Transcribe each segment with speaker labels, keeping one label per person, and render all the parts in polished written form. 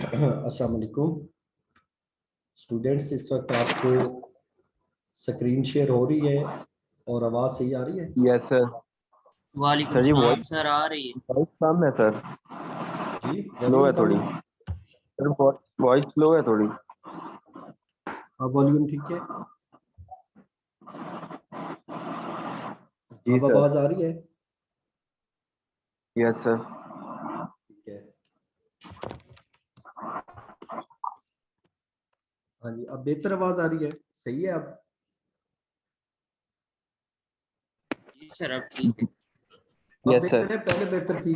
Speaker 1: अस्सलाम वालेकुम स्टूडेंट्स। इस वक्त आपको स्क्रीन शेयर हो रही है और आवाज़ सही आ रही है?
Speaker 2: Yes sir.
Speaker 3: वालेकुम
Speaker 2: सर जी
Speaker 3: सलाम
Speaker 2: वॉइस
Speaker 3: सर, आ रही है।
Speaker 2: वॉइस कम है सर।
Speaker 1: जी,
Speaker 2: स्लो
Speaker 1: वॉल्यूम
Speaker 2: है
Speaker 1: कम
Speaker 2: थोड़ी।
Speaker 1: है।
Speaker 2: सर वॉइस स्लो है थोड़ी।
Speaker 1: अब वॉल्यूम ठीक है?
Speaker 2: जी
Speaker 1: अब
Speaker 2: सर।
Speaker 1: आवाज़ आ रही है?
Speaker 2: Yes sir.
Speaker 1: ठीक है। हाँ जी, अब बेहतर आवाज़ आ रही है? सही है अब?
Speaker 3: जी सर, अब ठीक है।
Speaker 1: अब
Speaker 2: यस
Speaker 1: बेहतर
Speaker 2: सर।
Speaker 1: है, पहले बेहतर थी?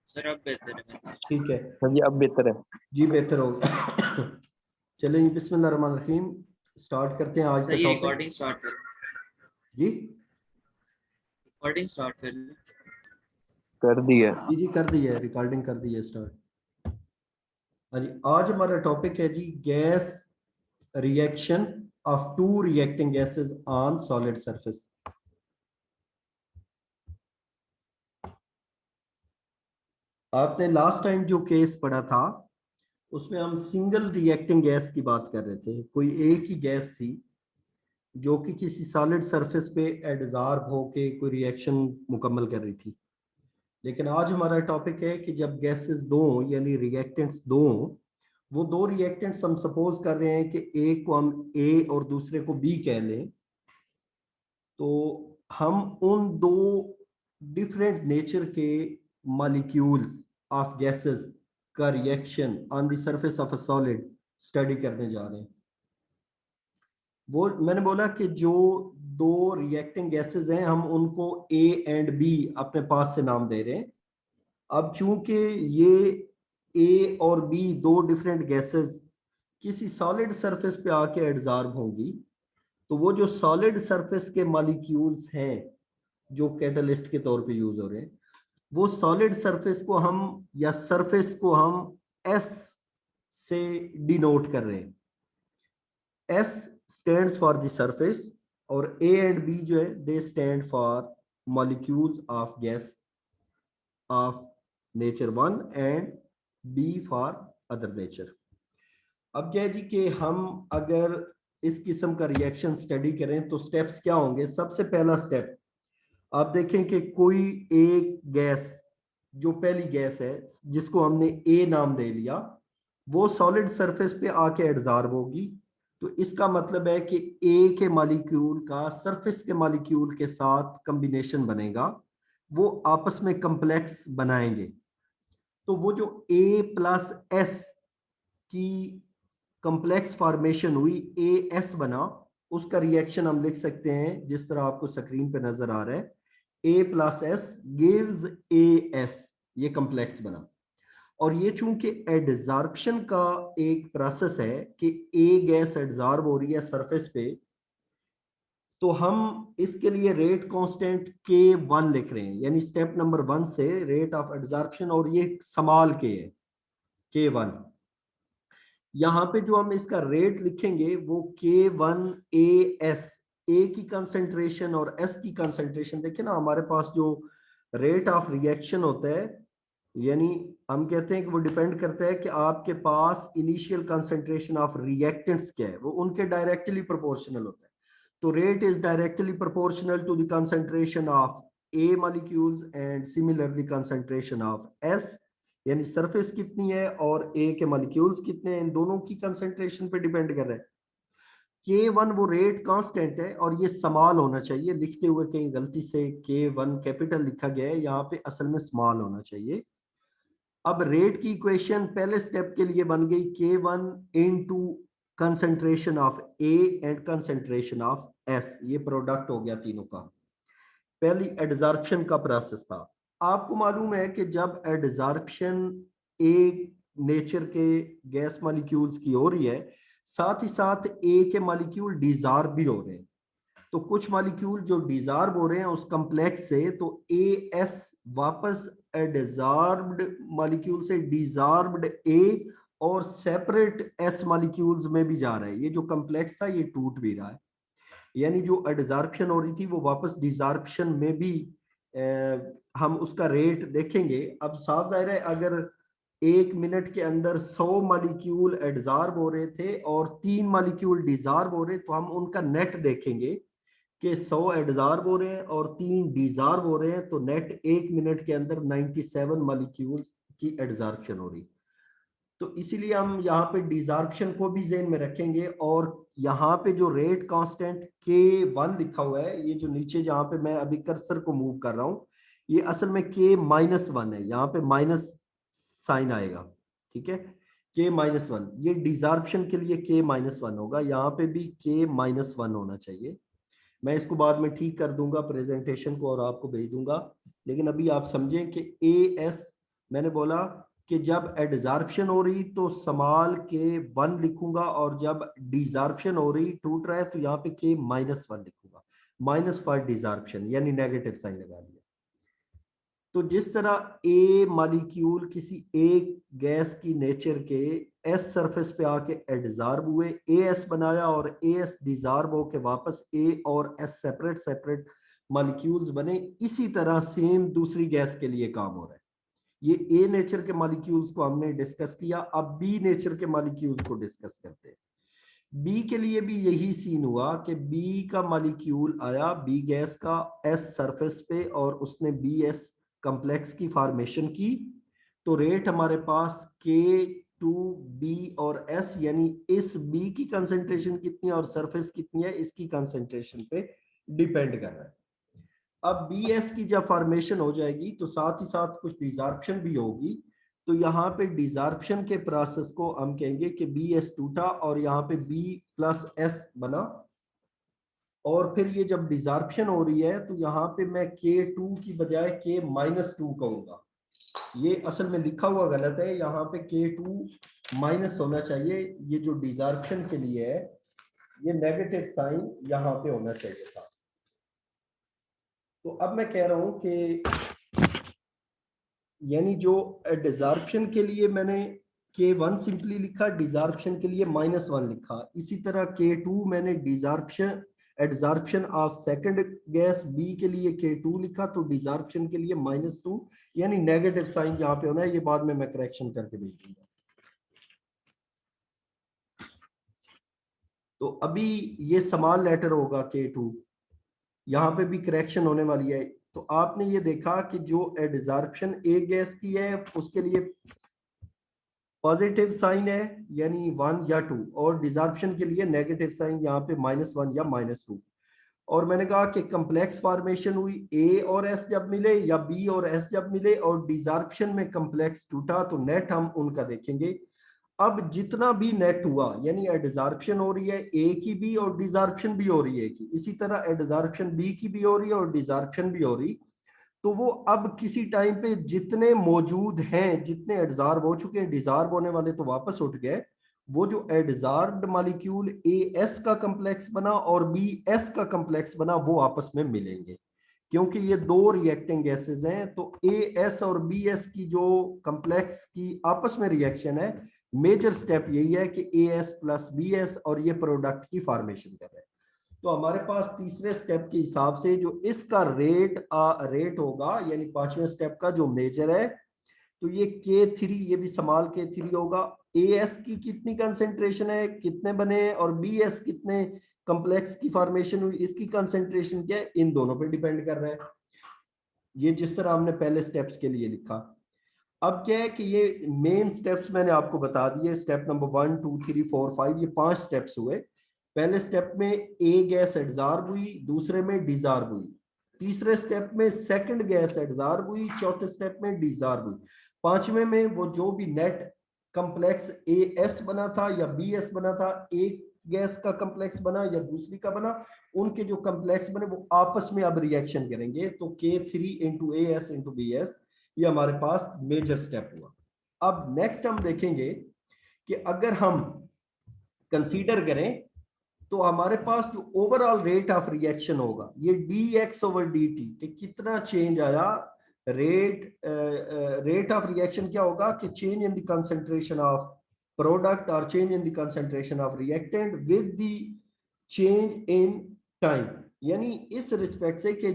Speaker 3: सर अब बेहतर है।
Speaker 1: ठीक है
Speaker 2: सर जी अब बेहतर है।
Speaker 1: जी, बेहतर हो गया। चलिए, बिस्मिल्लाहिर्रहमानिर्रहीम। स्टार्ट करते हैं आज का
Speaker 3: सर ये
Speaker 1: टॉपिक।
Speaker 3: रिकॉर्डिंग स्टार्ट कर।
Speaker 1: जी
Speaker 3: रिकॉर्डिंग स्टार्ट कर।
Speaker 2: कर दी है।
Speaker 1: जी जी, कर दी है रिकॉर्डिंग, कर दी है स्टार्ट। हाँ जी, आज हमारा टॉपिक है जी gas reaction of two reacting gases on solid surface. आपने लास्ट टाइम जो केस पढ़ा था उसमें हम सिंगल रिएक्टिंग गैस की बात कर रहे थे। कोई एक ही गैस थी जो कि किसी सॉलिड सरफेस पे एडजॉर्ब होके कोई रिएक्शन मुकम्मल कर रही थी। लेकिन आज हमारा टॉपिक है कि जब गैसेस दो हों, यानी रिएक्टेंट्स दो हों, वो दो रिएक्टेंट्स हम सपोज कर रहे हैं कि एक को हम ए और दूसरे को बी कह लें, तो हम उन दो डिफरेंट नेचर के मॉलिक्यूल्स ऑफ गैसेस का reaction on the surface of a solid study करने जा रहे हैं। वो मैंने बोला कि जो दो रिएक्टिंग गैसेस हैं हम उनको ए एंड बी अपने पास से नाम दे रहे हैं। अब चूंकि ये ए और बी दो डिफरेंट गैसेस किसी सॉलिड सरफेस पे आके एडजॉर्ब होंगी, तो वो जो सॉलिड सरफेस के मॉलिक्यूल्स हैं जो कैटलिस्ट के तौर पे यूज हो रहे हैं, वो सॉलिड सरफेस को हम या सरफेस को हम एस से डिनोट कर रहे हैं। S stands for the surface और ए एंड बी जो है they stand for molecules of gas of nature one and B for other nature. अब क्या है जी कि हम अगर इस किस्म का रिएक्शन स्टडी करें तो स्टेप्स क्या होंगे। सबसे पहला स्टेप, आप देखें कि कोई एक गैस, जो पहली गैस है जिसको हमने ए नाम दे लिया, वो सॉलिड सरफेस पे आके एडजॉर्ब होगी। तो इसका मतलब है कि ए के मॉलिक्यूल का सरफेस के मॉलिक्यूल के साथ कॉम्बिनेशन बनेगा, वो आपस में कम्प्लेक्स बनाएंगे। तो वो जो ए प्लस एस की कॉम्प्लेक्स फॉर्मेशन हुई, ए एस बना, उसका रिएक्शन हम लिख सकते हैं जिस तरह आपको स्क्रीन पे नजर आ रहा है, A plus S gives A S. ये कॉम्प्लेक्स बना। और ये चूंकि एडजॉर्प्शन का एक प्रोसेस है कि ए गैस एडजॉर्ब हो रही है सरफेस पे, तो हम इसके लिए रेट कांस्टेंट के वन लिख रहे हैं, यानी स्टेप नंबर वन से रेट ऑफ एडजॉर्प्शन, और ये स्मॉल के है, के वन। यहाँ पे जो हम इसका रेट लिखेंगे वो के वन ए एस, ए की कंसंट्रेशन और एस की कंसंट्रेशन। देखिए ना, हमारे पास जो रेट ऑफ रिएक्शन होता है, यानी हम कहते हैं कि वो डिपेंड करता है कि आपके पास इनिशियल कंसंट्रेशन ऑफ रिएक्टेंट्स क्या है, वो उनके डायरेक्टली प्रोपोर्शनल होता है। तो rate is directly proportional to the concentration of A molecules and similarly concentration of S, यानी सरफेस कितनी है और ए के मॉलिक्यूल्स कितने हैं, इन दोनों की कंसंट्रेशन पे डिपेंड कर रहा है। के वन वो रेट कांस्टेंट है और ये स्मॉल होना चाहिए, लिखते हुए कहीं गलती से के वन कैपिटल लिखा गया है, यहाँ पे असल में स्मॉल होना चाहिए। अब रेट की इक्वेशन पहले स्टेप के लिए बन गई के one into concentration of A and concentration of S, ये प्रोडक्ट हो गया तीनों का। पहली एडजॉर्प्शन का प्रोसेस था। आपको मालूम है कि जब एडजॉर्प्शन एक नेचर के गैस मॉलिक्यूल्स की हो रही है, साथ ही साथ ए के मॉलिक्यूल डिजॉर्ब भी हो रहे हैं। तो कुछ मॉलिक्यूल जो डिजॉर्ब हो रहे हैं उस कम्प्लेक्स से, तो ए एस वापस एडजॉर्ब्ड मॉलिक्यूल से डिजॉर्ब्ड ए और सेपरेट एस मॉलिक्यूल्स में भी जा रहा है। ये जो कम्प्लेक्स था ये टूट भी रहा है, यानी जो एडजॉर्प्शन हो रही थी वो वापस डिजॉर्प्शन में भी हम उसका रेट देखेंगे। अब साफ जाहिर है, अगर 1 मिनट के अंदर 100 मॉलिक्यूल एडजॉर्ब हो रहे थे और 3 मॉलिक्यूल डिजॉर्ब हो रहे, तो हम उनका नेट देखेंगे कि 100 एडजॉर्ब हो रहे हैं और 3 डिजॉर्ब हो रहे हैं, तो नेट 1 मिनट के अंदर 97 मॉलिक्यूल्स की एडजॉर्प्शन हो रही। तो इसीलिए हम यहाँ पे डिजॉर्प्शन को भी ज़हन में रखेंगे। और यहाँ पे जो रेट कांस्टेंट K1 लिखा हुआ है, ये जो नीचे जहाँ पे मैं अभी कर्सर को मूव कर रहा हूँ, ये असल में K-1 है, यहाँ पे माइनस साइन आएगा, ठीक है। K-1 ये डिजॉर्प्शन के लिए K-1 होगा, यहाँ पे भी K-1 होना चाहिए। मैं इसको बाद में ठीक कर दूंगा प्रेजेंटेशन को और आपको भेज दूंगा, लेकिन अभी आप समझें कि AS मैंने बोला कि जब एडजॉर्प्शन हो रही तो स्मॉल K1 लिखूंगा, और जब डिजॉर्प्शन हो रही टूट रहा है तो यहाँ पे K-1 लिखूंगा, माइनस फॉर डिजॉर्प्शन, यानी नेगेटिव साइन लगा दिया। तो जिस तरह ए मॉलिक्यूल किसी एक गैस की नेचर के एस सरफेस पे आके एडजॉर्ब हुए, एस बनाया, और एस डिजॉर्ब होके वापस ए और एस सेपरेट सेपरेट मॉलिक्यूल्स बने, इसी तरह सेम दूसरी गैस के लिए काम हो रहा है। ये ए नेचर के मॉलिक्यूल्स को हमने डिस्कस किया, अब बी नेचर के मॉलिक्यूल्स को डिस्कस करते हैं। बी के लिए भी यही सीन हुआ कि बी का मॉलिक्यूल आया बी गैस का एस सरफेस पे, और उसने बी एस कॉम्प्लेक्स की फॉर्मेशन की। तो रेट हमारे पास K2B और S, यानी इस B की कंसंट्रेशन कितनी है और सरफेस कितनी है, इसकी कंसंट्रेशन पे डिपेंड कर रहा है। अब BS की जब फॉर्मेशन हो जाएगी तो साथ ही साथ कुछ डिजॉर्प्शन भी होगी, तो यहाँ पे डिजॉर्प्शन के प्रोसेस को हम कहेंगे कि BS टूटा और यहाँ पे B+S बना, और फिर ये जब डिजॉर्प्शन हो रही है तो यहाँ पे मैं K2 की बजाय K-2 कहूंगा। ये असल में लिखा हुआ गलत है, यहाँ पे K2 माइनस होना चाहिए, ये जो डिजॉर्प्शन के लिए है ये नेगेटिव साइन यहाँ पे होना चाहिए था। तो अब मैं कह रहा हूं कि यानी जो डिजॉर्प्शन के लिए मैंने K1 सिंपली लिखा, डिजॉर्प्शन के लिए -1 लिखा, इसी तरह K2 मैंने desorption adsorption of second gas B के लिए K2 लिखा, तो डिजॉर्प्शन के लिए -2, यानी नेगेटिव साइन यहाँ पे होना है, ये बाद में मैं करेक्शन करके भेज दूंगा। तो अभी ये स्मॉल लेटर होगा K2, यहाँ पे भी करेक्शन होने वाली है। तो आपने ये देखा कि जो एडजॉर्प्शन एक गैस की है उसके लिए पॉजिटिव साइन है यानी 1 या 2, और डिजॉर्प्शन के लिए नेगेटिव साइन यहाँ पे -1 या -2। और मैंने कहा कि कम्प्लेक्स फॉर्मेशन हुई ए और एस जब मिले या बी और एस जब मिले और डिजॉर्प्शन में कम्प्लेक्स टूटा, तो नेट हम उनका देखेंगे। अब जितना भी नेट हुआ, यानी एडजॉर्प्शन हो रही है ए की भी और डिजॉर्प्शन भी हो रही है की, इसी तरह एडजॉर्प्शन बी की भी हो रही है और डिजॉर्प्शन भी हो रही, तो वो अब किसी टाइम पे जितने मौजूद हैं, जितने एडजॉर्ब हो चुके हैं, डिजॉर्ब होने वाले तो वापस उठ गए, वो जो एडजॉर्ब्ड मॉलिक्यूल एएस का कम्प्लेक्स बना और बीएस का कम्प्लेक्स बना, वो आपस में मिलेंगे, क्योंकि ये दो रिएक्टिंग गैसेस हैं। तो एएस और बीएस की जो कम्प्लेक्स की आपस में रिएक्शन है, मेजर स्टेप यही है कि एएस प्लस बीएस, और ये प्रोडक्ट की फॉर्मेशन कर रहे हैं। तो हमारे पास तीसरे स्टेप के हिसाब से जो इसका रेट होगा, यानी पांचवें स्टेप का जो मेजर है, तो ये K3, ये भी स्मॉल K3 होगा। AS की कितनी कंसेंट्रेशन है, कितने बने हैं, और BS कितने कम्प्लेक्स की फॉर्मेशन हुई, इसकी कंसेंट्रेशन क्या है, इन दोनों पे डिपेंड कर रहा है। ये जिस तरह हमने पहले स्टेप्स के लिए लिखा। अब क्या है कि ये मेन स्टेप्स मैंने आपको बता दिए, स्टेप नंबर 1 2 3 4 5, ये 5 स्टेप्स हुए। पहले स्टेप में ए गैस एडजॉर्ब हुई, दूसरे में डिजॉर्ब हुई, तीसरे स्टेप में सेकंड गैस एडजॉर्ब हुई, चौथे स्टेप में डिजॉर्ब हुई, पांचवें में वो जो भी नेट कम्प्लेक्स ए एस बना था या बी एस बना था, एक गैस का कम्प्लेक्स बना या दूसरी का बना, उनके जो कम्प्लेक्स बने वो आपस में अब रिएक्शन करेंगे। तो K3 into A S into B S, ये हमारे पास मेजर स्टेप हुआ। अब नेक्स्ट हम देखेंगे कि अगर हम कंसीडर करें तो हमारे पास जो ओवरऑल रेट ऑफ रिएक्शन होगा, ये dx/dt, कि कितना चेंज आया, रेट ऑफ रिएक्शन क्या होगा कि change in the concentration of product और change in the concentration of reactant with the change in time, यानी इस रिस्पेक्ट से कि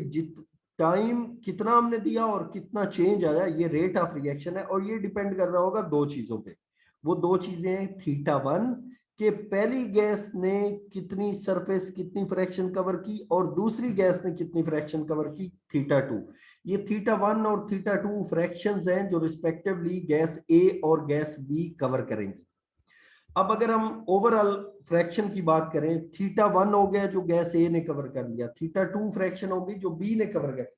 Speaker 1: टाइम कितना हमने दिया और कितना चेंज आया, ये रेट ऑफ रिएक्शन है, और ये डिपेंड कर रहा होगा दो चीजों पे। वो दो चीजें हैं थीटा वन कि पहली गैस ने कितनी सरफेस कितनी फ्रैक्शन कवर की, और दूसरी गैस ने कितनी फ्रैक्शन कवर की, थीटा टू। ये थीटा वन और थीटा टू फ्रैक्शंस हैं जो रिस्पेक्टिवली गैस ए और गैस बी कवर करेंगी। अब अगर हम ओवरऑल फ्रैक्शन की बात करें, थीटा वन हो गया जो गैस ए ने कवर कर लिया, थीटा टू फ्रैक्शन होगी जो बी ने कवर कर,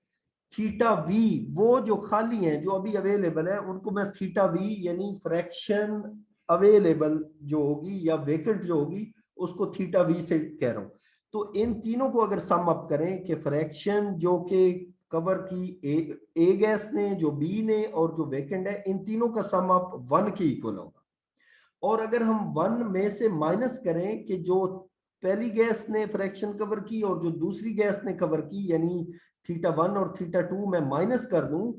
Speaker 1: थीटा वी वो जो खाली हैं जो अभी अवेलेबल है उनको मैं थीटा वी यानी फ्रैक्शन अवेलेबल जो होगी या वेकेंट जो होगी उसको थीटा वी से कह रहा हूं। तो इन तीनों को अगर सम अप करें कि फ्रैक्शन जो कि कवर की ए गैस ने, जो बी ने, और जो वेकेंट है, इन तीनों का सम अप वन की इक्वल होगा। और अगर हम वन में से माइनस करें कि जो पहली गैस ने फ्रैक्शन कवर की और जो दूसरी गैस ने कवर की, यानी थीटा वन और थीटा टू मैं माइनस कर दूं,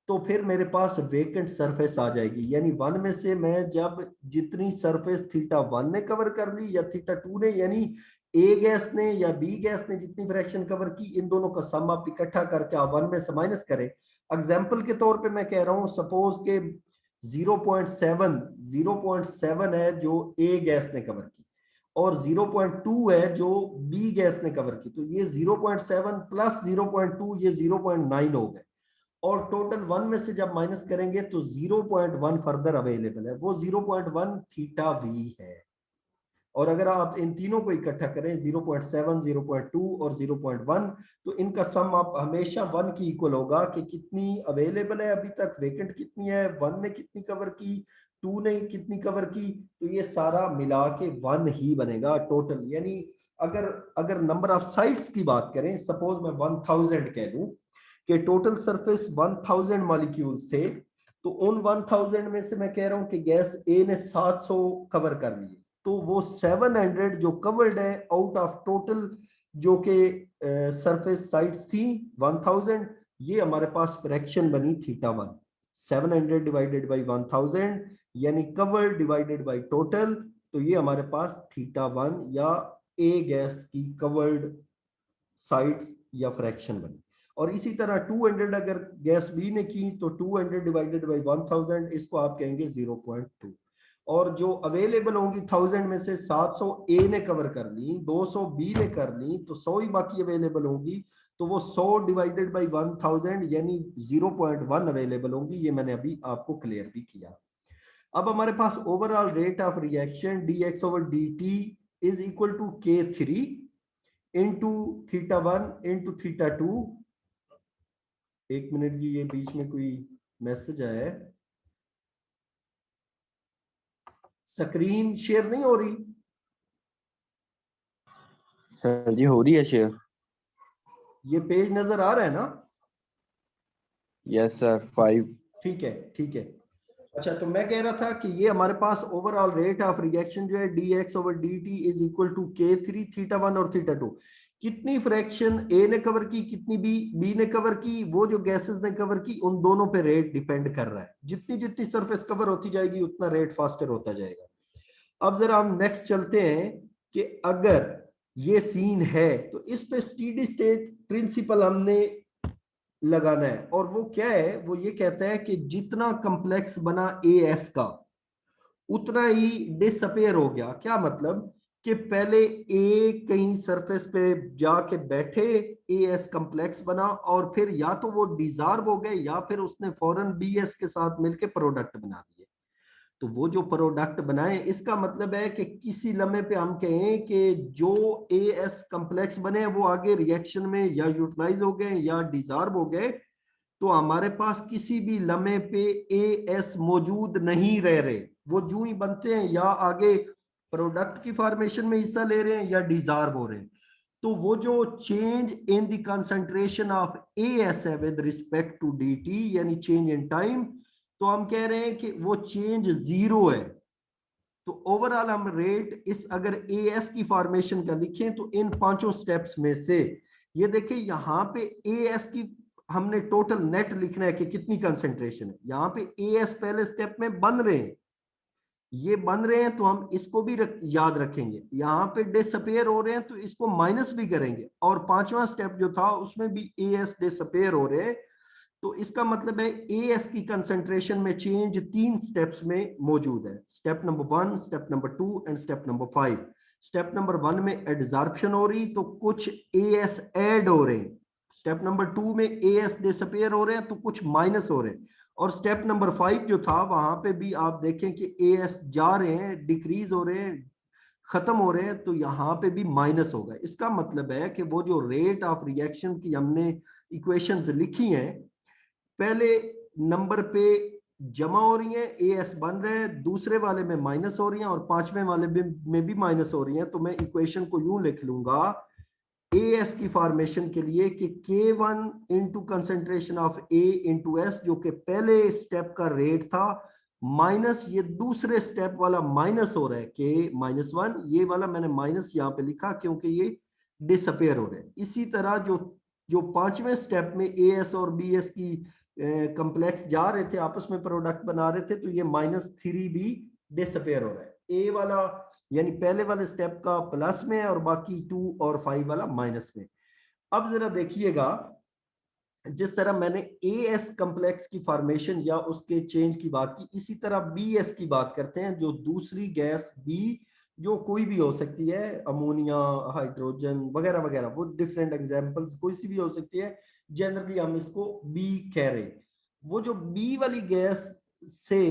Speaker 1: तो फिर मेरे पास वेकेंट सरफेस आ जाएगी। यानी वन में से मैं जब जितनी सरफेस थीटा वन ने कवर कर ली या थीटा टू ने, यानी ए गैस ने या बी गैस ने जितनी फ्रैक्शन कवर की, इन दोनों का सम आप इकट्ठा करके आप वन में से माइनस करें। एग्जाम्पल के तौर पे मैं कह रहा हूं, सपोज के 0.7 है जो ए गैस ने कवर की, और 0.2 है जो बी गैस ने कवर की, तो ये 0.7 प्लस 0.2 ये 0.9 हो गए। और टोटल वन में से जब माइनस करेंगे तो 0.1 फर्दर अवेलेबल है, वो 0.1 थीटा वी है। और अगर आप इन तीनों को इकट्ठा करें 0.7, 0.2 और 0.1, तो इनका सम आप हमेशा वन की इक्वल होगा कि कितनी अवेलेबल है अभी तक, वेकेंट कितनी है, वन ने कितनी कवर की, टू ने कितनी कवर की, तो ये सारा मिला के वन ही बनेगा टोटल। यानी अगर अगर नंबर ऑफ साइट्स की बात करें, सपोज मैं 1000 कह लूं कि टोटल सरफेस 1000 मॉलिक्यूल्स थे, तो उन 1000 में से मैं कह रहा हूं कि गैस ए ने 700 कवर कर लिए, तो वो 700 जो कवर्ड है आउट ऑफ टोटल जो के सरफेस साइट्स थी 1000, ये हमारे पास फ्रैक्शन बनी थीटा वन। 700 डिवाइडेड बाई 1000 यानी कवर्ड डिवाइडेड बाई टोटल, तो ये हमारे पास थीटा वन या ए गैस की कवर्ड साइट्स या फ्रैक्शन बनी। और इसी तरह 200 अगर गैस बी ने की तो 200 डिवाइडेड बाई 1000, इसको आप कहेंगे 0.2। और जो अवेलेबल होंगी 1000 में से 700 ए ने कवर कर ली, 200 बी ने कर ली, तो 100 ही बाकी अवेलेबल होंगी, तो वो 100 डिवाइडेड बाई 1000 यानी 0.1 अवेलेबल होंगी। ये मैंने अभी आपको क्लियर भी किया। अब हमारे पास overall rate of reaction dx over dt is equal to K3 into theta one into theta two. एक मिनट की, ये बीच में कोई मैसेज आया है, स्क्रीन शेयर नहीं हो रही?
Speaker 2: सर जी हो रही है शेयर।
Speaker 1: ये पेज नजर आ रहा है ना?
Speaker 2: Yes sir 5।
Speaker 1: ठीक है, ठीक है। अच्छा, तो मैं कह रहा था कि ये हमारे पास ओवरऑल रेट ऑफ रिएक्शन जो है dx over dt is equal to K3 theta one और थीटा टू। कितनी फ्रैक्शन ए ने कवर की, कितनी बी ने कवर की, वो जो गैसेस ने कवर की, उन दोनों पे रेट डिपेंड कर रहा है। जितनी जितनी सरफेस कवर होती जाएगी उतना रेट फास्टर होता जाएगा। अब जरा हम नेक्स्ट चलते हैं कि अगर ये सीन है तो इस पे स्टेडी स्टेट प्रिंसिपल हमने लगाना है, और वो क्या है, वो ये कहता है कि जितना कॉम्प्लेक्स बना ए एस का उतना ही डिसअपेयर हो गया। क्या मतलब कि पहले ए कहीं सरफेस पे जाके बैठे, ए एस कॉम्प्लेक्स बना, और फिर या तो वो डिसॉल्व हो गए या फिर उसने फौरन बी एस के साथ मिलके प्रोडक्ट बना दिए। तो वो जो प्रोडक्ट बनाए, इसका मतलब है कि किसी लम्हे पे हम कहें कि जो ए एस कॉम्प्लेक्स बने वो आगे रिएक्शन में या यूटिलाइज हो गए या डिसॉल्व हो गए, तो हमारे पास किसी भी लम्हे पे ए एस मौजूद नहीं रह रहे। वो जो ही बनते हैं या आगे प्रोडक्ट की फॉर्मेशन में हिस्सा ले रहे हैं या डिसॉल्व हो रहे हैं। तो वो जो change in the concentration of A S है with respect to D T, यानी चेंज इन टाइम, तो हम कह रहे हैं कि वो चेंज जीरो है। तो ओवरऑल हम रेट इस अगर ए एस की फॉर्मेशन का लिखें तो इन पांचों स्टेप्स में से, ये देखिए यहां पे ए एस की हमने टोटल नेट लिखना है कि कितनी कंसेंट्रेशन है। यहां पे ए एस पहले स्टेप में बन रहे हैं, ये बन रहे हैं तो हम इसको भी याद रखेंगे। यहाँ पे डिसअपेयर हो रहे हैं तो इसको माइनस भी करेंगे, और पांचवा स्टेप जो था उसमें भी एएस डिसअपेयर हो रहे हैं, तो इसका मतलब है एएस की कंसंट्रेशन में चेंज 3 स्टेप्स में मौजूद है। Step number 1, step number 2 and step number 5। Step number 1 में एडजॉर्प्शन हो रही तो कुछ एएस ऐड हो रहे हैं, स्टेप नंबर 2 में एएस डिसअपेयर हो रहे हैं तो कुछ माइनस हो रहे हैं, और स्टेप नंबर 5 जो था वहां पे भी आप देखें कि एएस जा रहे हैं, डिक्रीज हो रहे हैं, खत्म हो रहे हैं, तो यहाँ पे भी माइनस होगा। इसका मतलब है कि वो जो रेट ऑफ रिएक्शन की हमने इक्वेशंस लिखी हैं, पहले नंबर पे जमा हो रही है, एएस बन रहे हैं, दूसरे वाले में माइनस हो रही है, और पांचवें वाले में भी माइनस हो रही है। तो मैं इक्वेशन को यूं लिख लूंगा एएस की फॉर्मेशन के लिए कि K1 into concentration of A into S, जो कि पहले स्टेप का रेट था, माइनस ये दूसरे स्टेप वाला माइनस हो रहा है K-1, ये वाला मैंने माइनस यहाँ पे लिखा क्योंकि ये डिसअपेयर हो रहे हैं। इसी तरह जो जो पांचवें स्टेप में एएस और बीएस की कॉम्प्लेक्स जा रहे थे, आपस में प्रोडक्ट बना रहे थे, तो ये -3 भी डिसअपेयर हो रहा है। ए वाला यानी पहले वाले स्टेप का प्लस में है और बाकी 2 और 5 वाला माइनस में। अब जरा देखिएगा, जिस तरह मैंने एएस कॉम्प्लेक्स की फॉर्मेशन या उसके चेंज की बात की, इसी तरह बीएस की बात करते हैं, जो दूसरी गैस बी, जो कोई भी हो सकती है, अमोनिया, हाइड्रोजन वगैरह वगैरह, वो डिफरेंट एग्जांपल्स कोई सी भी हो सकती है, जनरली हम इसको बी कह रहे हैं। वो जो बी वाली गैस से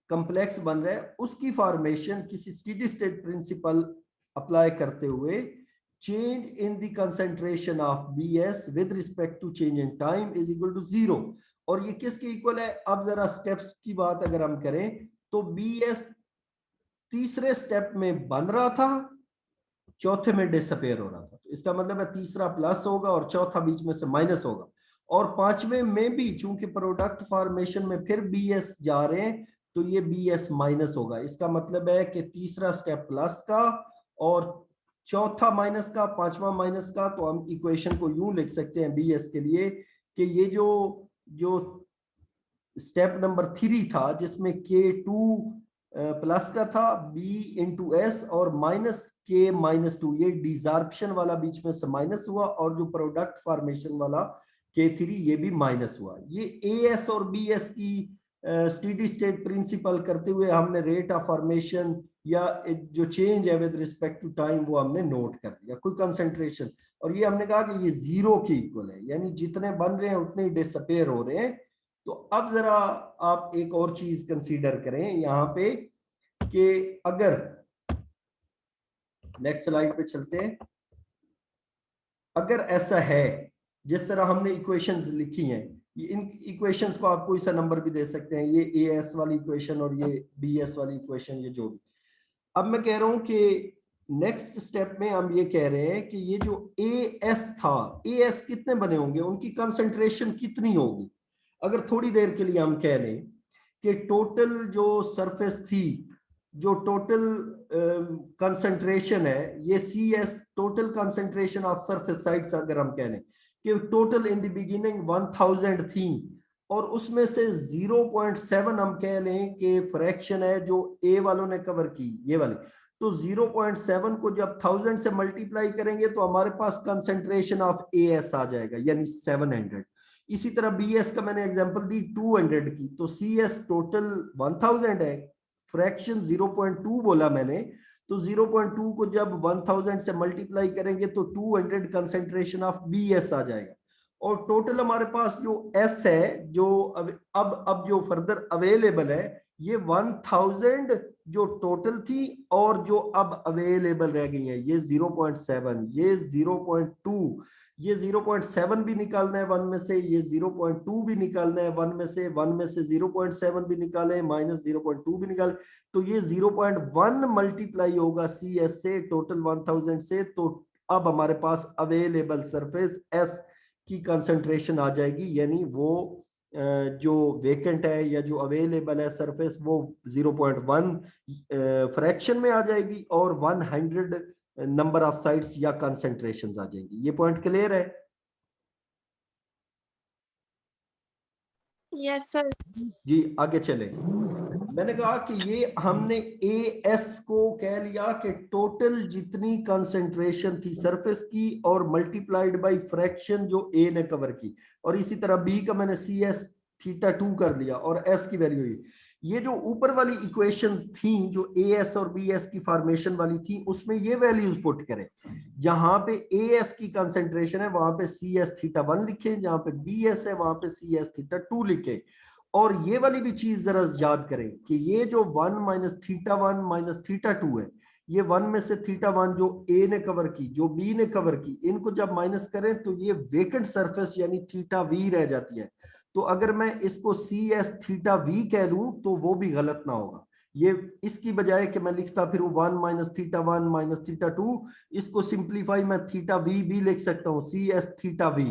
Speaker 1: कॉम्प्लेक्स बन रहा है, उसकी फॉर्मेशन किसी स्टेडी स्टेट प्रिंसिपल अप्लाई करते हुए, change in the concentration of Bs with respect to change in time is equal to 0। और ये किसके इक्वल है? अब जरा स्टेप्स की बात अगर हम करें तो Bs तीसरे स्टेप में बन रहा था, चौथे में डिसअपेयर हो रहा था, तो इसका मतलब है तीसरा प्लस होगा और चौथा बीच में से माइनस होगा। और पांचवें में भी चूंकि प्रोडक्ट फॉर्मेशन में फिर Bs जा रहे हैं तो ये Bs माइनस होगा। इसका मतलब है कि तीसरा स्टेप प्लस का और चौथा माइनस का, पांचवा माइनस का। तो हम इक्वेशन को यूं लिख सकते हैं Bs के लिए कि ये जो जो स्टेप नंबर 3 था जिसमें K2 प्लस का था, B इंटू एस और माइनस K-2, ये डिजॉर्प्शन वाला बीच में से माइनस हुआ, और जो प्रोडक्ट फॉर्मेशन वाला K3 ये भी माइनस हुआ। ये AS और BS की स्टेडी स्टेट प्रिंसिपल करते हुए हमने रेट ऑफ फॉर्मेशन या जो चेंज है विद रिस्पेक्ट टू टाइम वो हमने नोट कर दिया, कोई कंसंट्रेशन, और ये हमने कहा कि ये 0 के इक्वल है, यानी जितने बन रहे हैं उतने ही डिसअपेयर हो रहे हैं। तो अब जरा आप एक और चीज कंसीडर करें यहाँ पे कि अगर नेक्स्ट स्लाइड पे चलते हैं, अगर ऐसा है जिस तरह हमने इक्वेशंस लिखी हैं, इन इक्वेशंस को आप कोई सा नंबर भी दे सकते हैं, ये एएस वाली इक्वेशन और ये बीएस वाली इक्वेशन, ये जो भी। अब मैं कह रहा हूं कि नेक्स्ट स्टेप में हम ये कह रहे हैं कि ये जो एएस था, एएस कितने बने होंगे, उनकी कंसंट्रेशन कितनी होगी। अगर थोड़ी देर के लिए हम कह लें कि टोटल जो सरफेस थी, जो टोटल कंसंट्रेशन है, ये C S total concentration of surface sides, अगर हम कह लें कि टोटल इन द बिगिनिंग 1000 थी, और उसमें से 0.7 हम कह लें कि फ्रैक्शन है जो ए वालों ने कवर की, ये वाली, तो 0.7 को जब 1000 से मल्टीप्लाई करेंगे तो हमारे पास कंसंट्रेशन ऑफ एएस आ जाएगा, यानी 700। इसी तरह बीएस का मैंने एग्जांपल दी 200 की, तो सीएस टोटल 1000 है, फ्रैक्शन 0.2 बोला मैंने, तो 0.2 को जब 1000 से मल्टीप्लाई करेंगे तो 200 कंसंट्रेशन ऑफ बीएस आ जाएगा। और टोटल हमारे पास जो एस है, जो अब जो फर्दर अवेलेबल है, ये 1000 जो टोटल थी और जो अब अवेलेबल रह गई है ये 0.7, ये 0.2, ये 0.7 भी निकालना है 1 में से, ये 0.2 भी निकालना है 1 में से, 1 में से 0.7 भी निकाले, -0.2 भी निकाले, तो ये 0.1 मल्टीप्लाई होगा सी एस से टोटल 1000 से। तो अब हमारे पास अवेलेबल सरफेस एस की कंसंट्रेशन आ जाएगी, यानी वो जो वेकेंट है या जो अवेलेबल है सरफेस वो 0.1 फ्रैक्शन में आ जाएगी और 100 नंबर ऑफ साइट्स या कंसंट्रेशंस आ जाएंगी। ये पॉइंट क्लियर है?
Speaker 4: Yes sir.
Speaker 1: जी आगे चलें। मैंने कहा कि ये हमने एस को कह लिया कि टोटल जितनी कंसंट्रेशन थी सरफेस की और मल्टीप्लाइड बाय फ्रैक्शन जो ए ने कवर की, और इसी तरह बी का मैंने सी एस थीटा 2 कर लिया और एस की वैल्यू ये जो ऊपर वाली इक्वेशंस थी जो ए एस और बी एस की फॉर्मेशन वाली थी उसमें ये वैल्यूज पुट करें। जहां पे ए एस की कंसंट्रेशन है वहां पे सी एस थीटा 1 लिखे, जहां पे बी एस है वहां पे सी एस थीटा 2 लिखे। और ये वाली भी चीज जरा याद करें कि ये जो 1 माइनस थीटा 1 माइनस थीटा 2 है, ये 1 में से थीटा 1 जो ए ने कवर की जो बी ने कवर की, इनको जब माइनस करें तो ये वेकेंट सरफेस यानी थीटा वी रह जाती है। तो अगर मैं इसको सी एस थीटा वी कह लूं तो वो भी गलत ना होगा। ये इसकी बजाय कि मैं लिखता फिर 1 माइनस थीटा 1 माइनस थीटा 2, इसको सिंप्लीफाई मैं थीटा वी भी लिख सकता हूं, सी एस थीटा वी।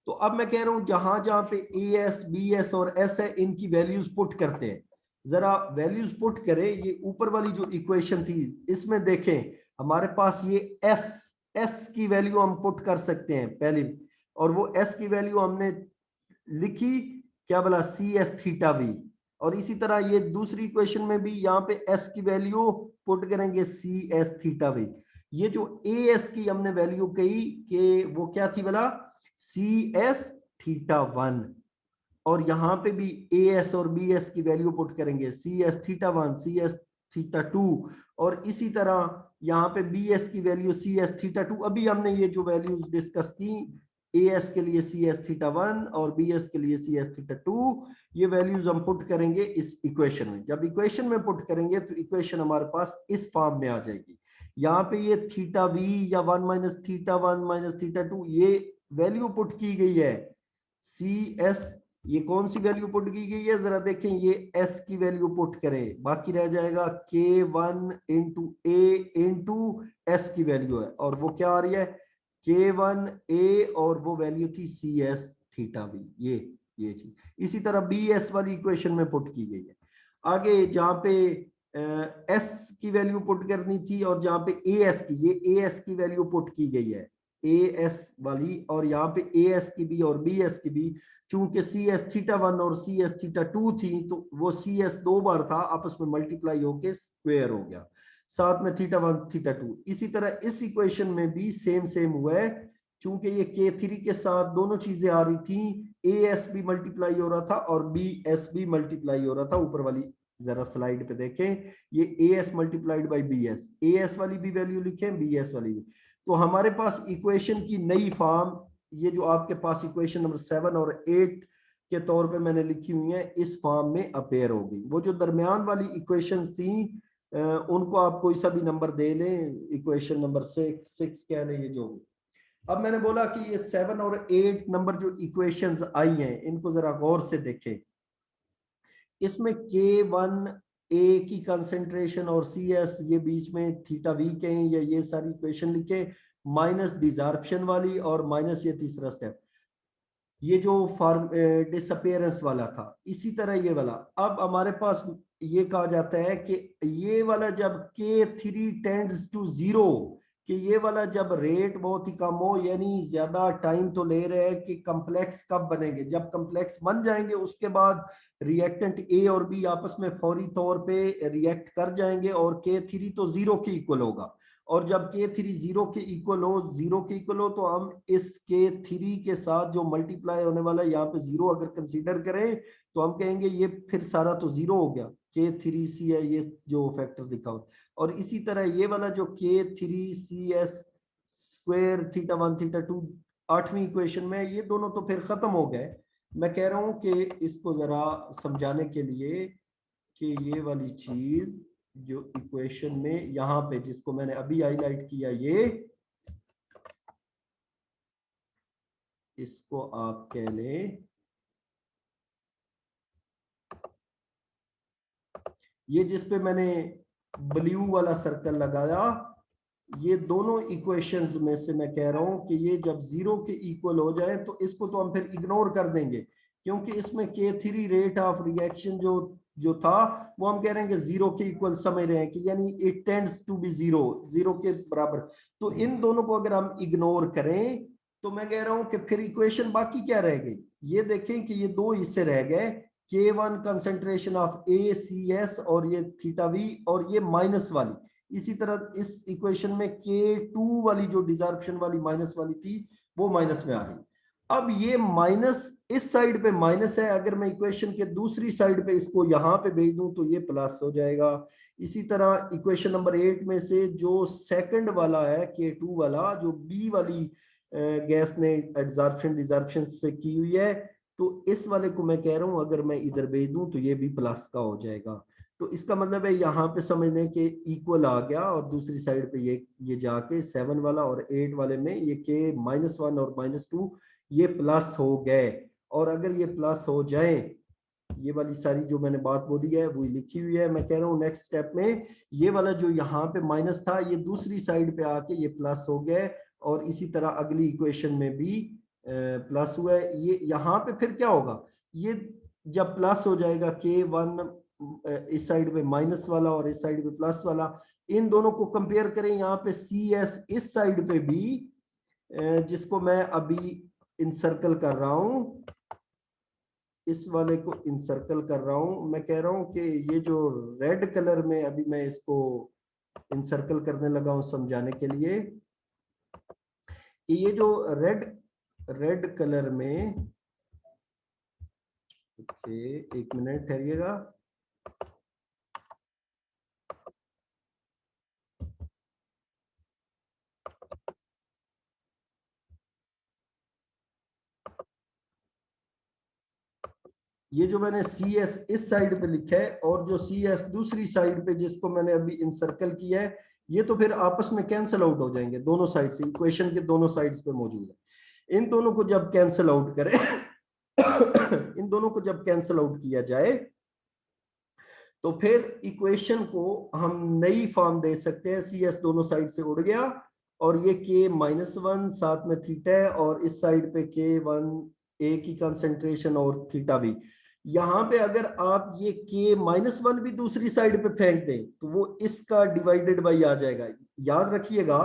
Speaker 1: तो अब मैं कह रहा हूं जहां जहां पे ए एस बी एस और एस है इनकी वैल्यूज पुट करते हैं। जरा वैल्यूज पुट करें। ये ऊपर वाली जो इक्वेशन थी इसमें देखें हमारे पास ये एस की वैल्यू हम पुट कर सकते हैं पहले, और वो एस की वैल्यू हमने लिखी क्या बोला, सी एस थीटा वी। और इसी तरह ये दूसरी इक्वेशन में भी यहाँ पे एस की वैल्यू पुट करेंगे सी एस थीटा वी। ये जो ए एस की हमने वैल्यू कही कि वो क्या थी बोला, सी एस थीटा 1, और यहां पे भी ए एस और बी एस की वैल्यू पुट करेंगे, C S theta 1 C S theta 2, और इसी तरह यहाँ पे बी एस की वैल्यू सी एस थीटा 2। अभी हमने ये जो वैल्यूज डिस्कस की, ए एस के लिए सी एस थीटा 1 और बी एस के लिए सी एस थीटा 2, ये वैल्यूज हम पुट करेंगे इस इक्वेशन में। जब इक्वेशन में पुट करेंगे तो इक्वेशन हमारे पास इस फॉर्म में आ जाएगी। यहाँ पे ये थीटा वी या 1 माइनस थीटा 1 माइनस थीटा 2 ये वैल्यू पुट की गई है, सी एस ये कौन सी वैल्यू पुट की गई है जरा देखें, ये एस की वैल्यू पुट करें, बाकी रह जाएगा के 1 इंटू ए इंटू एस की वैल्यू है, और वो क्या आ रही है के 1 ए, और वो वैल्यू थी सी एस थीटा बी, ये चीज इसी तरह बी एस वाली इक्वेशन में पुट की गई है। आगे जहां पे एस की वैल्यू पुट करनी थी और जहां पे ए एस की, ये ए एस की वैल्यू पुट की गई है ए एस वाली, और यहाँ पे ए एस की भी और बी एस की भी, चूंकि सी एस थीटा 1 और सी एस थीटा 2 थी तो वो सी एस 2 बार था, आपस में मल्टीप्लाई होके स्क्वायर हो गया, साथ में थीटा 1 थीटा 2। इसी तरह इस इक्वेशन में भी सेम हुआ है, चूंकि ये के 3 के साथ दोनों चीजें आ रही थी, ए एस भी मल्टीप्लाई हो रहा था और बी एस भी मल्टीप्लाई हो रहा था। ऊपर वाली जरा स्लाइड पे देखें, ये A S multiplied by B S, A S वाली भी वैल्यू लिखें बी एस वाली भी। तो हमारे पास इक्वेशन की नई फॉर्म, ये जो आपके पास इक्वेशन नंबर 7 और 8 के तौर पे मैंने लिखी हुई है, इस फॉर्म में अपेयर हो गई। वो जो दरमियान वाली इक्वेशंस थी उनको आप कोई सा भी नंबर दे लें, इक्वेशन नंबर 6 कह लें, ये जो भी। अब मैंने बोला कि ये 7 और 8 नंबर जो इक्वेशंस आई हैं इनको जरा गौर से देखें। इसमें K1 ए की कंसेंट्रेशन और सी एस ये बीच में थीटा वी के हैं, या ये सारी इक्वेशन लिखे, माइनस डिसॉर्प्शन वाली और माइनस ये तीसरा स्टेप, ये जो फॉर्म डिसअपियरेंस वाला था, इसी तरह ये वाला। अब हमारे पास ये कहा जाता है कि ये वाला जब K3 टेंड्स टू 0, कि ये वाला जब रेट बहुत ही कम हो, यानी ज्यादा टाइम तो ले रहे हैं कि कम्प्लेक्स कब बनेंगे, जब कम्प्लेक्स बन जाएंगे उसके बाद रिएक्टेंट ए और बी आपस में फौरी तौर पे रिएक्ट कर जाएंगे और K3 तो 0 के इक्वल होगा। और जब K3 0 के इक्वल हो तो हम इस K3 के साथ जो मल्टीप्लाई होने वाला है यहाँ पे 0 अगर कंसीडर करें तो हम कहेंगे ये फिर सारा तो 0 हो गया, K3C है ये जो फैक्टर दिखा हुआ। और इसी तरह ये वाला जो K3CS स्क्वायर थीटा 1 थीटा 2 8वीं इक्वेशन में, ये दोनों तो फिर खत्म हो गए। मैं कह रहा हूं कि इसको जरा समझाने के लिए कि ये वाली चीज जो इक्वेशन में यहां पे जिसको मैंने अभी हाईलाइट किया, ये इसको आप कह लें, ये जिसपे मैंने ब्लू वाला सर्कल लगाया, ये दोनों इक्वेशंस में से मैं कह रहा हूं कि ये जब 0 के इक्वल हो जाए तो इसको तो हम फिर इग्नोर कर देंगे, क्योंकि इसमें K3 रेट ऑफ रिएक्शन जो था वो हम कह रहे हैं कि 0 के इक्वल समझ रहे हैं कि यानी इट टेंड्स टू बी 0 के बराबर। तो इन दोनों को अगर हम इग्नोर करें तो मैं कह रहा हूं कि फिर इक्वेशन बाकी क्या रह गई, ये देखें कि ये दो हिस्से रह गए, K1 कंसंट्रेशन ऑफ ACS और ये थीटा V और ये माइनस वाली। इसी तरह इस इक्वेशन में K2 वाली जो डिसॉर्प्शन वाली माइनस वाली थी वो माइनस में आ रही। अब ये माइनस इस साइड पे माइनस है, अगर मैं इक्वेशन के दूसरी साइड पे इसको यहाँ पे भेज दूं तो ये प्लस हो जाएगा। इसी तरह इक्वेशन नंबर 8 में से जो सेकंड वाला है K2 वाला, जो B वाली गैस ने एब्जॉर्प्शन डिसॉर्प्शन से की हुई है, तो इस वाले को मैं कह रहा हूं अगर मैं इधर भेज दूं तो ये भी प्लस का हो जाएगा। तो इसका मतलब है यहाँ पे समझने के इक्वल आ गया, और दूसरी साइड पे ये जाके 7 वाला और 8 वाले में ये K-1 और -2 ये प्लस हो गए। और अगर ये प्लस हो जाए, ये वाली सारी जो मैंने बात बोली है वो लिखी हुई है। मैं कह रहा हूँ नेक्स्ट स्टेप में ये वाला जो यहाँ पे माइनस था ये दूसरी साइड पे आके ये प्लस हो गया, और इसी तरह अगली इक्वेशन में भी प्लस हुआ है। ये यहाँ पे फिर क्या होगा, ये जब प्लस हो जाएगा K1 इस साइड पे माइनस वाला और इस साइड पे प्लस वाला, इन दोनों को कंपेयर करें, यहाँ पे CS इस साइड पे भी जिसको मैं अभी इंसर्कल कर रहा हूँ, इस वाले को इंसर्कल कर रहा हूं। मैं कह रहा हूं कि ये जो रेड कलर में अभी मैं इसको इंसर्कल करने लगा हूं समझाने के लिए, कि ये जो रेड कलर में, ओके एक मिनट ठहरिएगा, ये जो मैंने CS इस साइड पे लिखा है और जो CS दूसरी साइड पे जिसको मैंने अभी इंसर्कल किया है, ये तो फिर आपस में कैंसिल आउट हो जाएंगे दोनों साइड से, इक्वेशन के दोनों साइड्स पे मौजूद है। इन दोनों को जब कैंसिल आउट करें इन दोनों को जब कैंसिल आउट किया जाए तो फिर इक्वेशन को हम नई फॉर्म दे सकते हैं। CS दोनों साइड से उड़ गया और ये K-1 साथ में थीटा है, और इस साइड पे K1 A की कंसंट्रेशन और थीटा भी। यहाँ पे अगर आप ये K-1 भी दूसरी साइड पे फेंक दें तो वो इसका डिवाइडेड बाई आ जाएगा। याद रखिएगा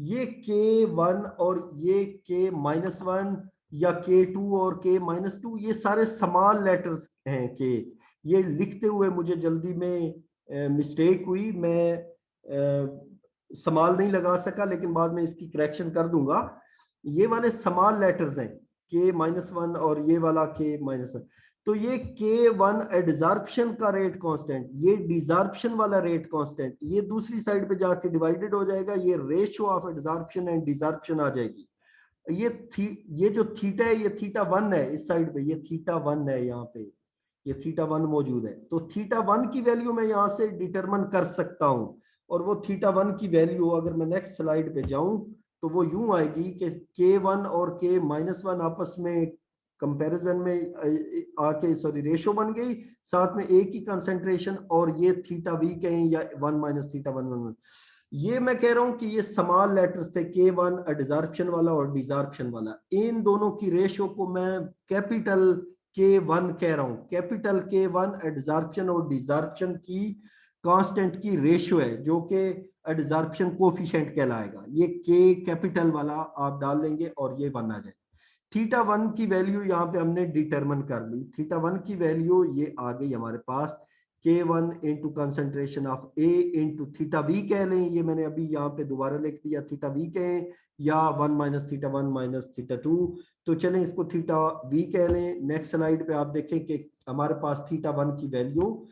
Speaker 1: ये K1 और ये K-1 या K2 और K-2 ये सारे स्मॉल लेटर्स हैं। के ये लिखते हुए मुझे जल्दी में मिस्टेक हुई, मैं स्मॉल नहीं लगा सका, लेकिन बाद में इसकी करेक्शन कर दूंगा। ये वाले स्मॉल लेटर्स हैं K-1 और ये वाला K-1। तो ये K1 एडजॉर्प्शन का रेट कांस्टेंट, ये डिजॉर्प्शन वाला रेट कांस्टेंट, ये दूसरी साइड पे जाके डिवाइडेड हो जाएगा, ये ratio of adsorption and desorption आ जाएगी। ये जो थीटा है ये θ1 है, इस साइड पे ये θ1 है, यहाँ पे ये θ1 मौजूद है। तो θ1 की वैल्यू मैं यहाँ से डिटरमिन कर सकता हूँ, और वो θ1 की वैल्यू अगर मैं नेक्स्ट स्लाइड पे जाऊं तो वो यूं आएगी कि K1 और K-1 आपस में कंपैरिजन में आके सॉरी रेशो बन गई, साथ में एक ही कंसंट्रेशन, और ये θV कहें या 1 - θ1। ये मैं कह रहा हूं कि ये स्मॉल लेटर्स थे K1 एडजॉर्प्शन वाला और डिजॉर्प्शन वाला, इन दोनों की रेशो को मैं कैपिटल K1 कह रहा हूं। कैपिटल K1 एडजॉर्प्शन और डिजॉर्प्शन की कांस्टेंट की रेशियो है, जो कि एडजॉर्प्शन कोफिशिएंट कहलाएगा। ये K कैपिटल वाला आप डाल देंगे और ये 1 आ जाए। θ1 की वैल्यू यहाँ पे हमने डिटरमिन कर ली। θ1 की वैल्यू ये आ गई हमारे पास, K1 into concentration of A into θV कह लें, ये मैंने अभी यहाँ पे दोबारा लिख दिया, θV कहें या 1 - θ1 - θ2, तो चलें इसको θV कह लें। नेक्स्ट स्लाइड पे आप देखें कि हमारे पास θ1 की वैल्यू,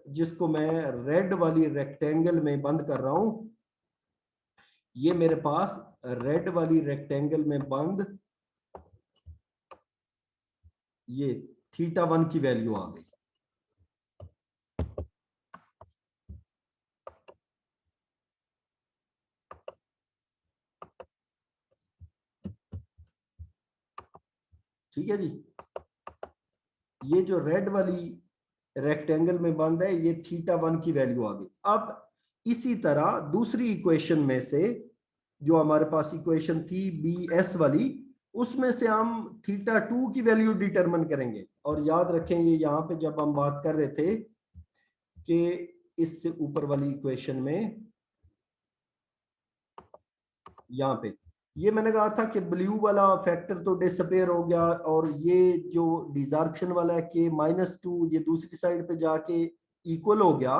Speaker 1: जिसको मैं रेड वाली रेक्टेंगल में बंद कर रहा हूं, ये मेरे पास रेड वाली रेक्टेंगल में बंद ये θ1 की वैल्यू आ गई। ठीक है जी, ये जो रेड वाली रेक्टेंगल में बंद है ये θ1 की वैल्यू आ गई। अब इसी तरह दूसरी इक्वेशन में से जो हमारे पास इक्वेशन थी BS वाली, उसमें से हम θ2 की वैल्यू डिटरमिन करेंगे। और याद रखें ये यहाँ पे जब हम बात कर रहे थे कि इससे ऊपर वाली इक्वेशन में यहाँ पे ये मैंने कहा था कि ब्लू वाला फैक्टर तो डिसअपेयर हो गया, और ये जो डिजॉर्प्शन वाला है K-2 ये दूसरी साइड पे जाके इक्वल हो गया,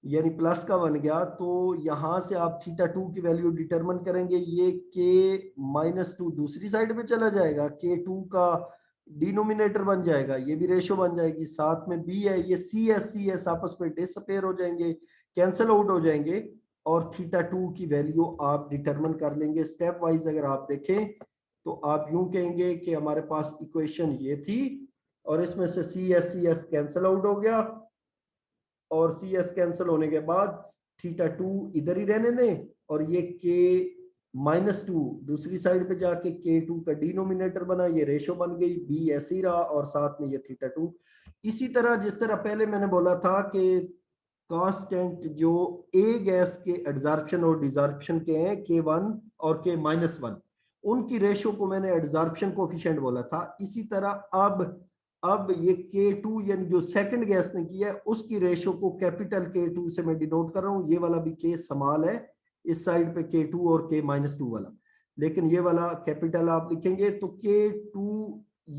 Speaker 1: यानी प्लस का बन गया। तो यहां से आप θ2 की वैल्यू डिटरमिन करेंगे, ये K-2 दूसरी साइड पे चला जाएगा, K2 का डिनोमिनेटर बन जाएगा, ये भी रेशो बन जाएगी, साथ में B है, ये सी एस आपस में डिसअपेयर हो जाएंगे, कैंसिल आउट हो जाएंगे, और θ2 की वैल्यू आप डिटरमिन कर लेंगे। स्टेप वाइज अगर आप देखें तो आप यूं कहेंगे कि हमारे पास इक्वेशन ये थी, और इसमें से सी एस कैंसिल आउट हो गया, और सी एस कैंसिल होने के बाद θ2 इधर ही रहने दें, और ये K-2 दूसरी साइड पे जाके K2 का डिनोमिनेटर बना, ये रेशो बन गई, B ऐसे ही रहा, और साथ में ये θ2। इसी तरह जिस तरह पहले मैंने बोला था कि कांस्टेंट जो ए गैस के एडजॉर्प्शन और डिजॉर्प्शन के हैं K1 और K-1, उनकी रेशो को मैंने एडजॉर्प्शन कोफिशिएंट बोला था। इसी तरह अब ये K2 यानी जो सेकंड गैस ने किया है उसकी रेशो को कैपिटल K2 से मैं डिनोट कर रहा हूं। ये वाला भी K स्मॉल है इस साइड पे K2 और K-2 वाला, लेकिन ये वाला कैपिटल आप लिखेंगे तो K2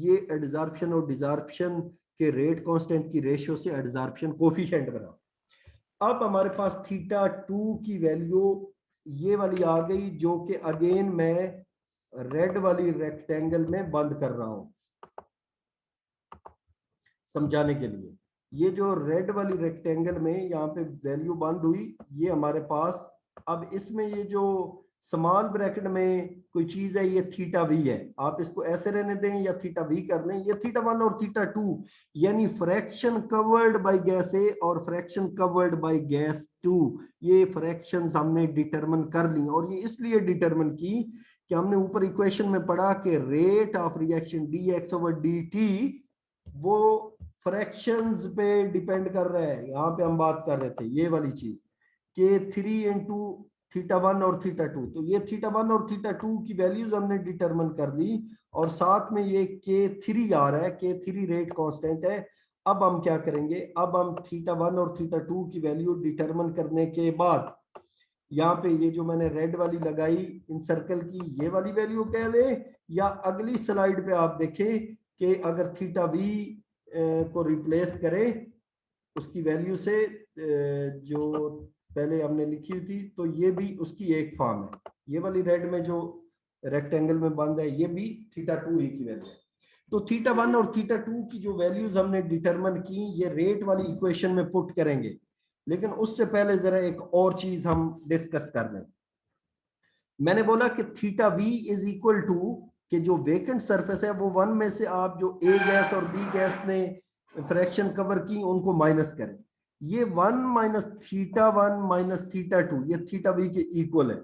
Speaker 1: ये एडजॉर्प्शन और डिजॉर्प्शन के रेट कांस्टेंट की रेशियो से एडजॉर्प्शन कोफिशिएंट बना। अब हमारे पास θ2 की वैल्यू ये वाली आ गई, जो कि अगेन मैं रेड वाली रेक्टेंगल में बंद कर रहा हूं समझाने के लिए। ये जो रेड वाली रेक्टेंगल में यहाँ पे वैल्यू बंद हुई, ये हमारे पास अब इसमें ये जो स्मॉल ब्रैकेट में कोई चीज है ये θv है, आप इसको ऐसे रहने दें या θv कर लें। ये θ1 और θ2 यानी फ्रैक्शन कवर्ड बाय गैस ए और फ्रैक्शन कवर्ड बाय गैस 2, ये फ्रैक्शंस हमने डिटरमिन कर ली, और ये इसलिए डिटरमिन की कि हमने ऊपर इक्वेशन में पढ़ा कि रेट ऑफ रिएक्शन dx/dt वो फ्रैक्शंस पे डिपेंड कर रहा है। यहाँ पे हम बात कर रहे थे ये वाली चीज K3 इंटू θ1 और θ2, तो ये θ1 और θ2 की वैल्यूज हमने डिटरमिन कर ली, और साथ में ये K3 आ रहा है, K3 रेट कांस्टेंट है। अब हम क्या करेंगे, अब हम θ1 और θ2 की वैल्यू डिटरमिन करने के बाद यहाँ पे ये जो मैंने रेड वाली लगाई इन सर्कल की, ये वाली वैल्यू कह ले, या अगली स्लाइड पे आप देखें कि अगर θv को रिप्लेस करें उसकी वैल्यू से जो पहले हमने लिखी थी, तो ये भी उसकी एक फॉर्म है। ये वाली रेड में जो रेक्टेंगल में बंद है ये भी θ2 ही की वैल्यू है। तो θ1 और θ2 की जो वैल्यूज हमने डिटरमिन की ये रेट वाली इक्वेशन में पुट करेंगे, लेकिन उससे पहले जरा एक और चीज हम डिस्कस कर लें। मैंने बोला कि θv इज इक्वल टू कि जो वेकेंट सरफेस है वो वन में से आप जो ए गैस और बी गैस ने फ्रैक्शन कवर की उनको माइनस करें। ये 1 माइनस θ1 माइनस θ2 ये θv के इक्वल है।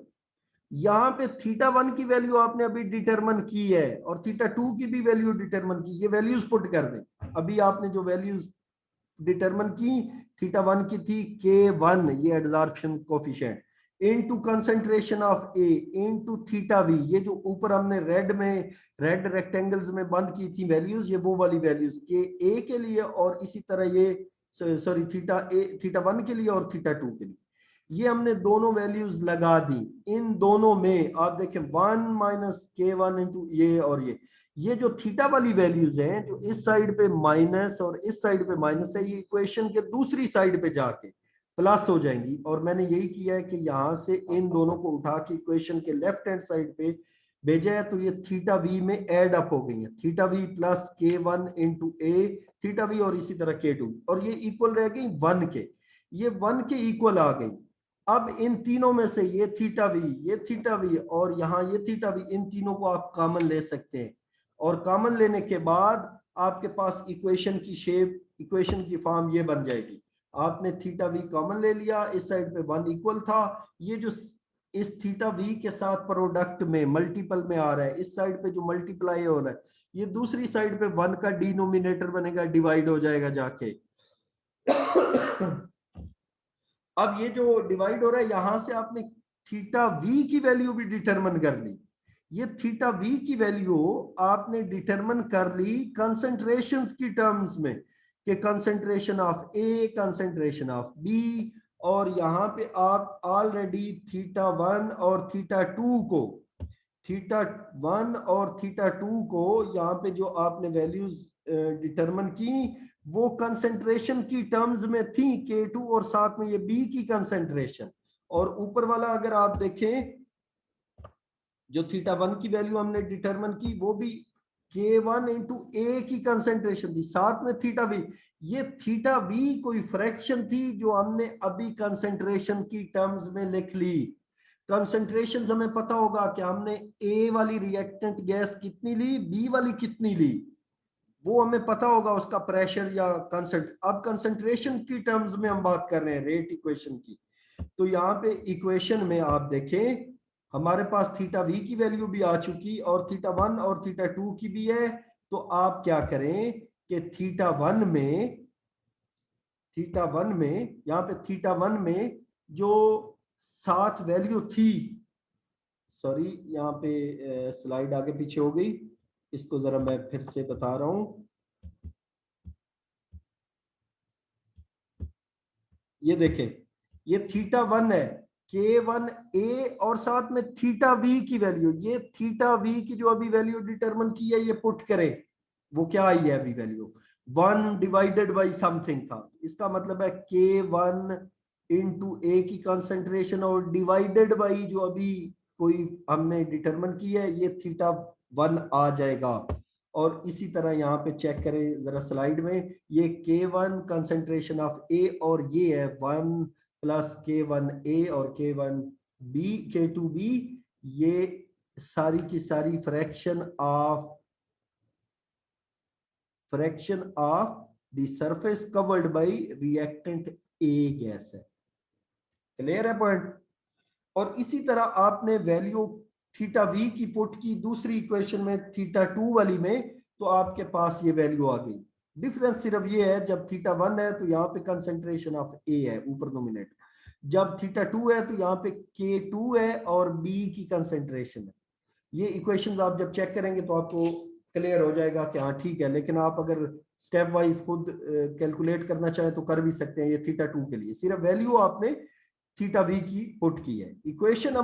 Speaker 1: यहाँ पे θ1 की वैल्यू आपने अभी डिटरमिन की है और θ2 की भी वैल्यू डिटरमिन की, ये वैल्यूज पुट कर दें। अभी आपने जो वैल्यूज डिटरमिन की θ1 की थी K1 ये adsorption coefficient into concentration of A into θv, ये जो ऊपर हमने रेड में रेड रेक्टेंगल्स में बंद की थी वैल्यूज, ये वो वाली वैल्यूज के ए के लिए, और इसी तरह ये सॉरी θ1 के लिए और θ2 के लिए, ये हमने दोनों वैल्यूज लगा दी। इन दोनों में आप देखें 1 माइनस K1 इंटू ये और ये जो थीटा वाली वैल्यूज हैं जो इस साइड पे माइनस और इस साइड पे माइनस है, ये इक्वेशन के दूसरी साइड पे जाके प्लस हो जाएंगी, और मैंने यही किया है कि यहां से इन दोनों को उठा के इक्वेशन के लेफ्ट हैंड साइड पे भेजा है, तो ये θv में ऐड अप हो गई है, θv प्लस K1 इंटू ए θv और इसी तरह K2, और ये इक्वल रह गई 1 के, ये 1 के इक्वल आ गई। अब इन तीनों में से ये θv और यहाँ ये θv, इन तीनों को आप कॉमन ले सकते हैं, और कॉमन लेने के बाद आपके पास इक्वेशन की शेप इक्वेशन की फॉर्म ये बन जाएगी। आपने θv कॉमन ले लिया, इस साइड पे 1 इक्वल था, ये जो इस θv के साथ प्रोडक्ट में मल्टीपल में आ रहा है, इस साइड पे जो मल्टीप्लाई हो रहा है, ये दूसरी साइड पे 1 का डिनोमिनेटर बनेगा, डिवाइड हो जाएगा जाके। अब ये जो डिवाइड हो रहा है यहां से आपने θv की वैल्यू भी डिटरमिन कर ली। ये θv की वैल्यू आपने डिटरमिन कर ली कंसंट्रेशन की टर्म्स में, कि concentration of A concentration of B, और यहां पे आप ऑलरेडी θ1 और θ2 को थीटा 1 और थीटा 2 को यहाँ पे जो आपने वैल्यूज डिटरमिन की वो कंसंट्रेशन की टर्म्स में थी K2 और साथ में ये B की कंसंट्रेशन, और ऊपर वाला अगर आप देखें जो थीटा 1 की वैल्यू हमने डिटरमिन की वो भी K1 इंटू A की कंसंट्रेशन थी, साथ में थीटा V। ये थीटा V कोई फ्रैक्शन थी जो हमने अभी कंसंट्रेशन की टर्म्स में लिख ली। कंसंट्रेशन हमें पता होगा कि हमने A वाली रिएक्टेंट गैस कितनी ली, B वाली कितनी ली, वो हमें पता होगा उसका प्रेशर या अब कंसंट्रेशन की टर्म्स में हम बात कर रहे हैं रेट इक्वेशन की। तो यहाँ पे इक्वेशन में आप देखें हमारे पास थीटा वी की वैल्यू भी आ चुकी और थीटा 1 और थीटा 2 की भी है। तो आप क्या करें कि थीटा 1 में यहाँ पे थीटा 1 में जो 7 वैल्यू थी, सॉरी यहाँ पे स्लाइड आगे पीछे हो गई, इसको जरा मैं फिर से बता रहा हूं। ये देखें ये थीटा 1 है K1A और साथ में थीटा V की वैल्यू, ये थीटा V की जो अभी वैल्यू डिटरमिन की है ये पुट करें, वो क्या आई है अभी वैल्यू 1 डिवाइडेड बाई समथिंग था, इसका मतलब है K1 इंटू A की कंसंट्रेशन और डिवाइडेड बाई जो अभी कोई हमने डिटरमिन की है ये थीटा 1 आ जाएगा। और इसी तरह यहाँ पे चेक करें जरा स्लाइड में, ये K1 कंसंट्रेशन ऑफ A और ये है 1 प्लस K1A और K2B, ये सारी की सारी fraction of the surface covered by reactant A gas है। क्लियर है पॉइंट? और इसी तरह आपने वैल्यू थीटा V की पुट की दूसरी इक्वेशन में थीटा 2 वाली में, तो आपके पास ये वैल्यू आ गई। डिफरेंस सिर्फ ये है जब थीटा 1 है तो यहाँ पे कंसंट्रेशन ऑफ A है ऊपर डोमिनेट, जब थीटा 2 है तो यहाँ पे K2 है और B की कंसंट्रेशन है। ये इक्वेशंस आप जब चेक करेंगे तो आपको क्लियर हो जाएगा कि हाँ ठीक है, लेकिन आप अगर स्टेप वाइज खुद कैलकुलेट करना चाहें तो कर भी सकते हैं। ये थीटा 2 के लिए सिर्फ वैल्यू आपने थीटा V की पुट की है। इक्वेशन